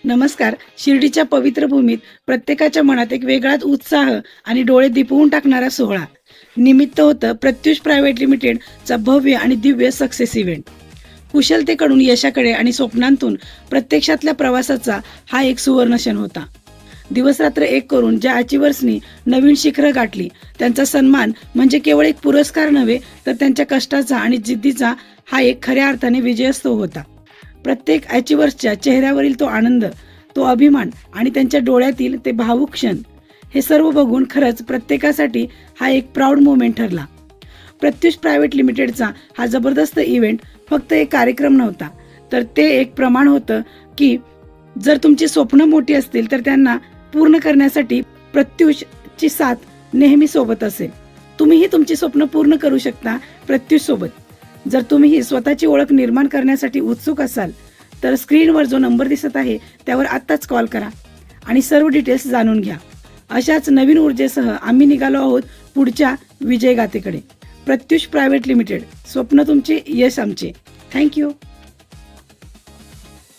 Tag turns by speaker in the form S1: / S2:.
S1: नमस्कार. शिर्डीच्या पवित्र भूमीत प्रत्येकाच्या मनात एक वेगळाच उत्साह आणि डोळे दिपवून टाकणारा सोहळा. निमित्त होतं प्रत्युष प्रायव्हेट लिमिटेडचा भव्य आणि दिव्य सक्सेस इव्हेंट. कुशलतेकडून यशाकडे आणि स्वप्नांतून प्रत्यक्षातल्या प्रवासाचा हा एक सुवर्ण क्षण होता. दिवसरात्र एक करून ज्या अचिव्हर्सनी नवीन शिखरं गाठली, त्यांचा सन्मान म्हणजे केवळ एक पुरस्कार नव्हे, तर त्यांच्या कष्टाचा आणि जिद्दीचा हा एक खऱ्या अर्थाने विजयोत्सव होता. प्रत्येक अचिव्हर्सच्या चेहऱ्यावरील तो आनंद, तो अभिमान आणि त्यांच्या डोळ्यातील ते भावुक क्षण, हे सर्व बघून खरंच प्रत्येकासाठी हा एक प्राऊड मोमेंट ठरला. प्रत्युष प्रायव्हेट लिमिटेडचा हा जबरदस्त इव्हेंट फक्त एक कार्यक्रम नव्हता, तर ते एक प्रमाण होतं की जर तुमची स्वप्न मोठी असतील तर त्यांना पूर्ण करण्यासाठी प्रत्युषची साथ नेहमी सोबत असेल. तुम्हीही तुमची स्वप्न पूर्ण करू शकता प्रत्युष सोबत. जर तुम्हीही स्वतःची ओळख निर्माण करण्यासाठी उत्सुक असाल तर स्क्रीनवर जो नंबर दिसत आहे त्यावर आत्ताच कॉल करा आणि सर्व डिटेल्स जाणून घ्या. अशाच नवीन ऊर्जेसह आम्ही निघालो आहोत पुढच्या विजयगाथेकडे. प्रत्युष प्रायव्हेट लिमिटेड, स्वप्न तुमचे, यश आमचे. थँक्यू.